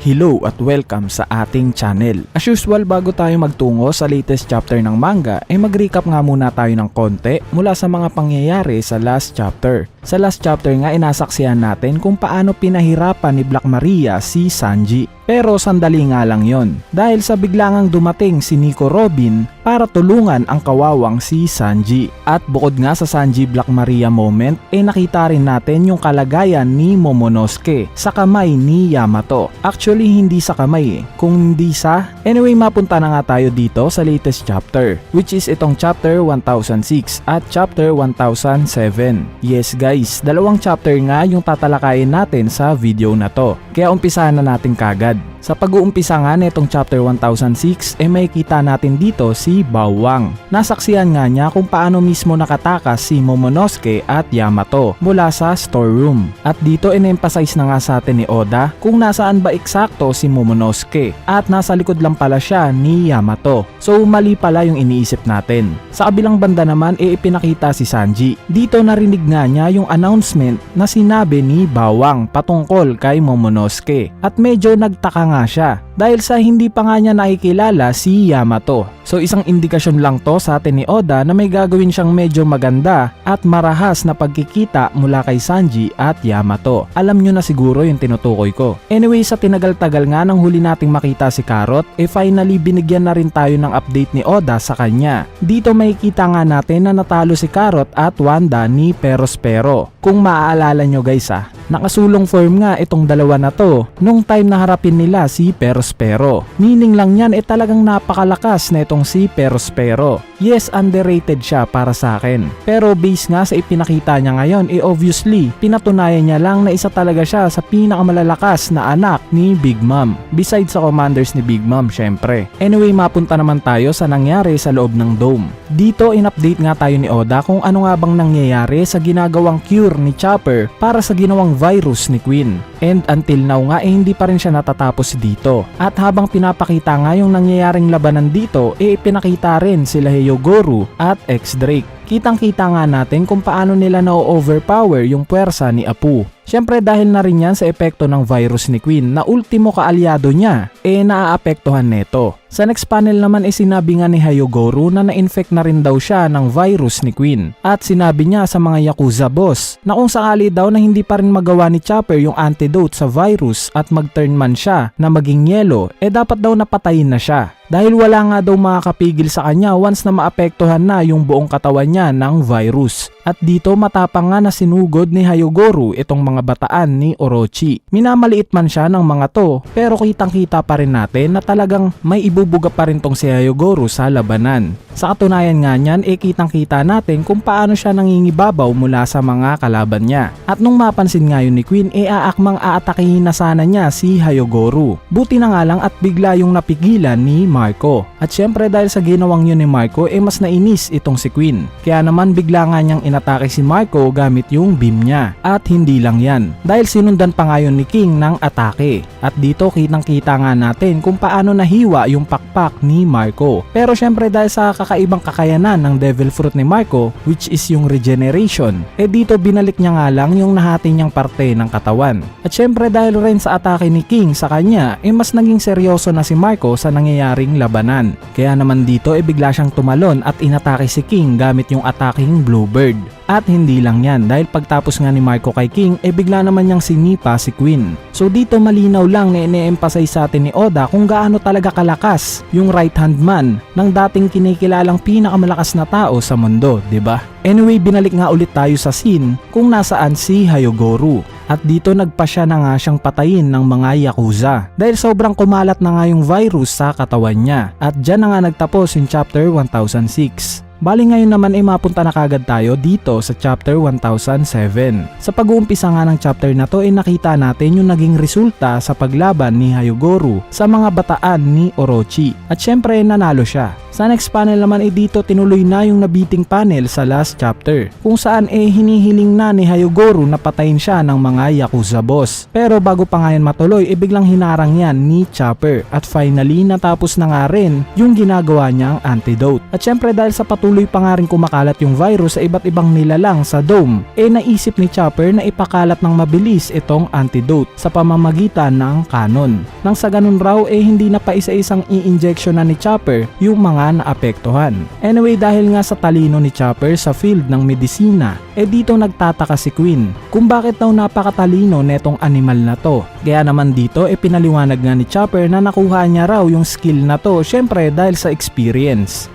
Hello at welcome sa ating channel. As usual, bago tayo magtungo sa latest chapter ng manga, ay mag-recap nga muna tayo ng konti mula sa mga pangyayari sa last chapter. Sa last chapter nga, inasaksihan natin kung paano pinahirapan ni Black Maria si Sanji. Pero sandali nga lang yon, dahil sa biglangang dumating si Nico Robin para tulungan ang kawawang si Sanji. At bukod nga sa Sanji Black Maria moment, nakita rin natin yung kalagayan ni Momonosuke sa kamay ni Yamato. Actually hindi sa kamay kung hindi sa... Anyway, mapunta na nga tayo dito sa latest chapter, which is itong chapter 1006 at chapter 1007. Yes guys, dalawang chapter nga yung tatalakayin natin sa video na to, kaya umpisahan na natin kagad. Sa pag-uumpisa nga nitong chapter 1006 may kita natin dito si Bawang. Nasaksihan nga niya kung paano mismo nakatakas si Momonosuke at Yamato mula sa storeroom. At dito in-emphasize na nga sa atin ni Oda kung nasaan ba eksakto si Momonosuke at nasa likod lang pala siya ni Yamato. So mali pala yung iniisip natin. Sa kabilang banda naman ipinakita si Sanji. Dito narinig nga niya yung announcement na sinabi ni Bawang patungkol kay Momonosuke at medyo nagtaka nga siya dahil sa hindi pa nga niya nakikilala si Yamato. So isang indikasyon lang to sa atin ni Oda na may gagawin siyang medyo maganda at marahas na pagkikita mula kay Sanji at Yamato. Alam nyo na siguro yung tinutukoy ko. Anyway, sa tinagal-tagal nga nang huli nating makita si Carrot, finally binigyan na rin tayo ng update ni Oda sa kanya. Dito makikita nga natin na natalo si Carrot at Wanda ni Perospero. Kung maaalala nyo guys nakasulong form nga itong dalawa na to nung time na harapin nila si Perospero. Meaning lang yan talagang napakalakas na itong si Perospero. Yes, underrated siya para sa akin. Pero base nga sa ipinakita niya ngayon obviously pinatunayan niya lang na isa talaga siya sa pinakamalalakas na anak ni Big Mom. Besides sa commanders ni Big Mom syempre. Anyway, mapunta naman tayo sa nangyari sa loob ng dome. Dito in-update nga tayo ni Oda kung ano nga bang nangyayari sa ginagawang cure ni Chopper para sa ginawang virus ni Queen. And until now nga hindi pa rin siya natatapos dito. At habang pinapakita nga yung nangyayaring labanan dito pinakita rin sila Hyogoro at X-Drake. Kitang-kita nga natin kung paano nila na-overpower yung puwersa ni Apu. Siyempre dahil na rin yan sa epekto ng virus ni Queen na ultimo kaalyado niya naaapektuhan neto. Sa next panel naman sinabi nga ni Hyogoro na na-infect na rin daw siya ng virus ni Queen. At sinabi niya sa mga Yakuza boss na kung sakali daw na hindi pa rin magawa ni Chopper yung antidote sa virus at mag-turn man siya na maging yellow, dapat daw napatayin na siya. Dahil wala nga daw makakapigil sa kanya once na maapektuhan na yung buong katawan niya ng virus. At dito matapang nga na sinugod ni Hyogoro itong mga bataan ni Orochi. Minamaliit man siya ng mga to, pero kitang-kita pa rin natin na talagang may ibubuga pa rin tong si Hyogoro sa labanan. Sa katunayan nga niyan kitang-kita natin kung paano siya nangingibabaw mula sa mga kalaban niya. At nung mapansin nga yun ni Queen aakmang aatakihin na sana niya si Hyogoro. Buti na nga lang at bigla yung napigilan ni Marco. At syempre dahil sa ginawang yun ni Marco mas nainis itong si Queen. Kaya naman bigla nga niyang inatake si Marco gamit yung beam niya. At hindi lang yan, dahil sinundan pa nga yun ni King ng atake. At dito kitang-kita nga natin kung paano nahiwa yung pakpak ni Marco. Pero syempre dahil sa kakaibang kakayanan ng Devil Fruit ni Marco, which is yung regeneration, dito binalik niya nga lang yung nahati niyang parte ng katawan. At syempre dahil rin sa atake ni King sa kanya mas naging seryoso na si Marco sa nangyayaring labanan. Kaya naman dito bigla siyang tumalon at inatake si King gamit yung ataking Bluebird. At hindi lang yan, dahil pagtapos nga ni Marco kay King bigla naman niyang sinipa si Queen. So dito malinaw lang na ine-emphasize sa atin ni Oda kung gaano talaga kalakas yung right hand man ng dating kinikilalang pinakamalakas na tao sa mundo, 'di ba? Anyway, binalik nga ulit tayo sa scene kung nasaan si Hyogoro. At dito nagpasya na nga siyang patayin ng mga Yakuza dahil sobrang kumalat na nga yung virus sa katawan niya. At dyan na nga nagtapos yung chapter 1006. Bali ngayon naman mapunta na kagad tayo dito sa chapter 1007. Sa pag-uumpisa nga ng chapter na to nakita natin yung naging resulta sa paglaban ni Hyogoro sa mga bataan ni Orochi. At syempre nanalo siya. Sa next panel naman dito tinuloy na yung nabiting panel sa last chapter kung saan hinihiling na ni Hyogoro na patayin siya ng mga Yakuza boss. Pero bago pa nga yan matuloy biglang hinarang yan ni Chopper. At finally natapos na nga rin yung ginagawa niyang antidote. At syempre dahil sa patuloy patuloy pa nga rin kumakalat yung virus sa iba't ibang nilalang sa dome, naisip ni Chopper na ipakalat ng mabilis itong antidote sa pamamagitan ng kanon. Nang sa ganun raw hindi na pa isa-isang i-injection na ni Chopper yung mga naapektuhan. Anyway, dahil nga sa talino ni Chopper sa field ng medisina, dito nagtataka si Queen kung bakit daw napakatalino netong animal na to. Kaya naman dito pinaliwanag nga ni Chopper na nakuha niya raw yung skill na to syempre dahil sa experience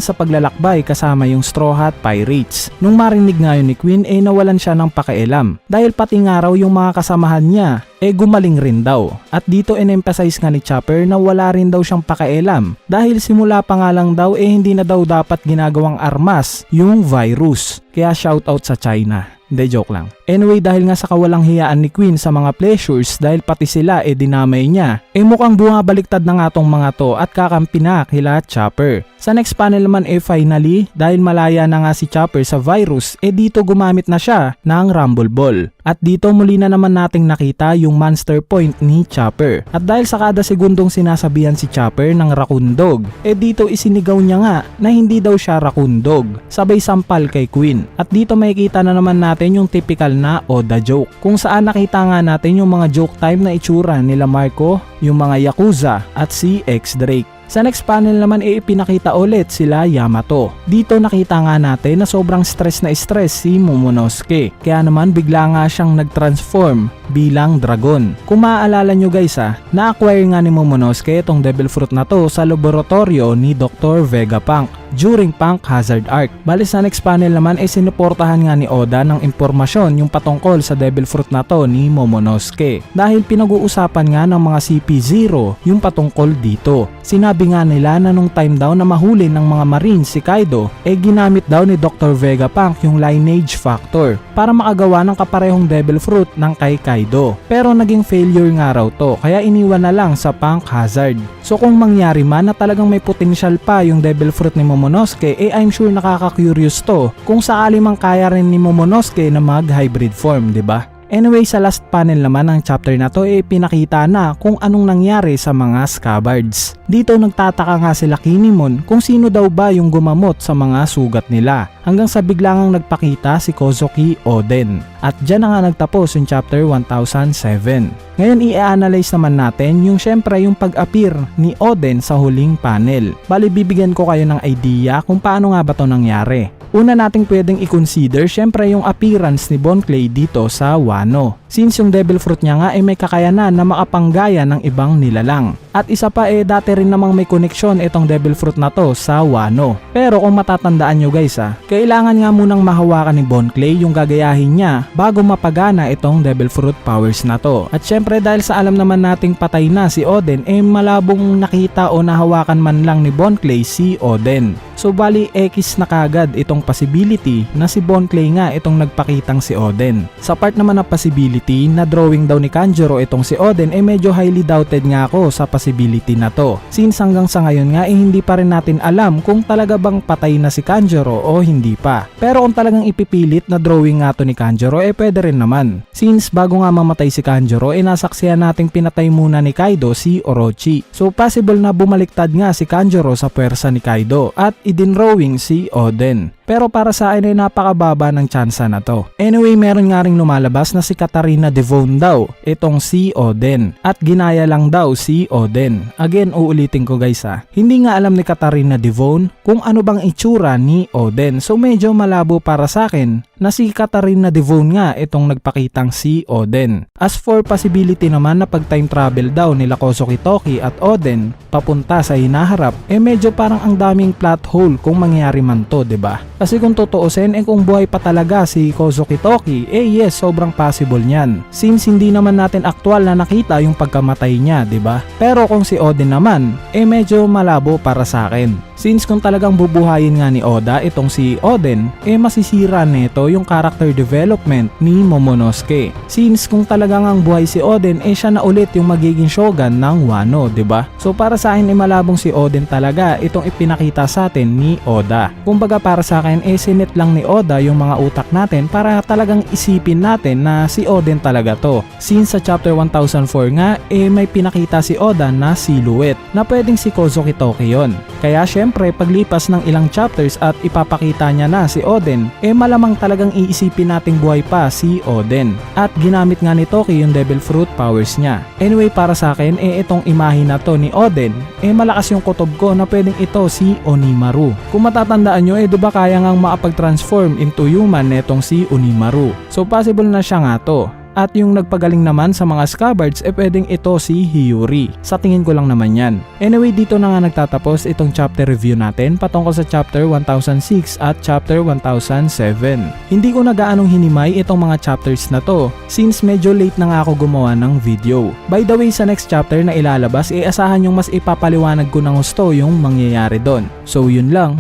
sa paglalakbay kasama yung Straw Hat Pirates. Nung marinig nga yun ni Queen nawalan siya ng pakialam dahil pati nga raw yung mga kasamahan niya gumaling rin daw. At dito in-emphasize nga ni Chopper na wala rin daw siyang pakialam dahil simula pa nga lang daw hindi na daw dapat ginagawang armas yung virus. Kaya shoutout sa China. Hindi, joke lang. Anyway, dahil nga sa kawalang hiyaan ni Queen sa mga pleasures dahil pati sila dinamay niya, mukhang bumabaliktad na nga tong mga to at kakampi na kila Chopper. Sa next panel naman finally, dahil malaya na nga si Chopper sa virus, dito gumamit na siya ng Rumble Ball. At dito muli na naman nating nakita yung monster point ni Chopper. At dahil sa kada segundong sinasabihan si Chopper ng Raccoon Dog, dito isinigaw niya nga na hindi daw siya Raccoon Dog, sabay sampal kay Queen. At dito makikita na naman natin yung typical na Oda joke, kung saan nakita nga natin yung mga joke time na itsura nila Marco, yung mga Yakuza at si X-Drake. Sa next panel naman ipinakita ulit sila Yamato. Dito nakita nga natin na sobrang stress si Momonosuke. Kaya naman bigla nga siyang nag-transform bilang dragon. Kung maaalala nyo guys na-acquire nga ni Momonosuke itong Devil Fruit na to sa laboratorio ni Dr. Vegapunk during Punk Hazard Arc. Bali sa next panel naman sinuportahan nga ni Oda ng impormasyon yung patungkol sa Devil Fruit na to ni Momonosuke. Dahil pinag-uusapan nga ng mga CP0 yung patungkol dito. Sinabi nga nila na nung time daw na mahuli ng mga Marines si Kaido, ginamit daw ni Dr. Vegapunk yung lineage factor para makagawa ng kaparehong Devil Fruit ng kay Kaido. Pero naging failure nga raw to, kaya iniwan na lang sa Punk Hazard. So kung mangyari man na talagang may potential pa yung Devil Fruit ni Momonosuke, I'm sure nakaka-curious to kung sakali mang kaya rin ni Momonosuke na mag-hybrid form, 'di ba? Anyway, sa last panel naman ng chapter na to pinakita na kung anong nangyari sa mga Scabbards. Dito nagtataka nga sila Kinemon kung sino daw ba yung gumamot sa mga sugat nila, hanggang sa biglang nagpakita si Kozuki Oden. At dyan na nga nagtapos yung chapter 1007. Ngayon i-analyze naman natin yung syempre yung pag-appear ni Oden sa huling panel. Bali bibigyan ko kayo ng idea kung paano nga ba to nangyari. Una nating pwedeng i-consider syempre yung appearance ni Bon Clay dito sa Wano. Since yung Devil Fruit niya nga may kakayanan na makapanggaya ng ibang nilalang. At isa pa dati rin namang may koneksyon itong Devil Fruit na to sa Wano. Pero kung matatandaan nyo guys kailangan nga munang mahawakan ni Bon Clay yung gagayahin niya bago mapagana itong Devil Fruit powers na to. At syempre dahil sa alam naman nating patay na si Oden malabong nakita o nahawakan man lang ni Bon Clay si Oden. So bali X na kagad itong possibility na si Bon Clay nga itong nagpakitang si Oden. Sa part naman ng possibility na drawing daw ni Kanjuro itong si Oden medyo highly doubted nga ako sa possibility na to. Since hanggang sa ngayon nga hindi pa rin natin alam kung talaga bang patay na si Kanjuro o hindi pa. Pero kung talagang ipipilit na drawing nga to ni Kanjuro pwede rin naman. Since bago nga mamatay si Kanjuro nasaksihan nating pinatay muna ni Kaido si Orochi. So possible na bumaliktad nga si Kanjuro sa puwersa ni Kaido at idinrawing si Oden. Pero para sa akin napakababa ng tsansa na to. Anyway, meron nga ring lumalabas na si Katarina Devon daw itong si Oden at ginaya lang daw si Oden. Again, uulitin ko guys hindi nga alam ni Katarina Devon kung ano bang itsura ni Oden. So medyo malabo para sa akin na si Katarina Devon nga itong nagpakitang si Oden. As for possibility naman na pag time travel daw nila Kozuki Toki at Oden papunta sa hinaharap medyo parang ang daming plot hole kung mangyari man to, 'di ba? Kasi kung tutuusin kung buhay pa talaga si Kozuki Toki yes, sobrang possible niyan. Since hindi naman natin aktual na nakita yung pagkamatay niya, 'di ba? Pero kung si Oden naman medyo malabo para sa akin. Since kung talagang bubuhayin nga ni Oda itong si Oden masisira nito yung character development ni Momonosuke. Since kung talagang ang buhay si Oden siya na ulit yung magiging shogun ng Wano, 'di ba? So para sa akin malabong si Oden talaga itong ipinakita sa atin ni Oda. Kumbaga para sa akin sinet lang ni Oda yung mga utak natin para talagang isipin natin na si Oden talaga to. Since sa chapter 1004 nga may pinakita si Oda na silhouette na pwedeng si Kozuki Toki yun. Kaya syempre paglipas ng ilang chapters at ipapakita niya na si Oden, malamang talagang iisipin nating buhay pa si Oden. At ginamit nga ni Toki yung Devil Fruit powers niya. Anyway, para sa akin, itong imahe na to ni Oden, malakas yung kutob ko na pwedeng ito si Onimaru. Kung matatandaan nyo, diba kaya ngang makapag-transform into human netong si Onimaru. So possible na siya nga to. At yung nagpagaling naman sa mga scabards pwedeng ito si Hiyori. Sa tingin ko lang naman yan. Anyway, dito na nga nagtatapos itong chapter review natin patungkol sa chapter 1006 at chapter 1007. Hindi ko na gaanong hinimay itong mga chapters na to since medyo late na nga ako gumawa ng video. By the way, sa next chapter na ilalabas, asahan yung mas ipapaliwanag ko ng gusto yung mangyayari doon. So yun lang.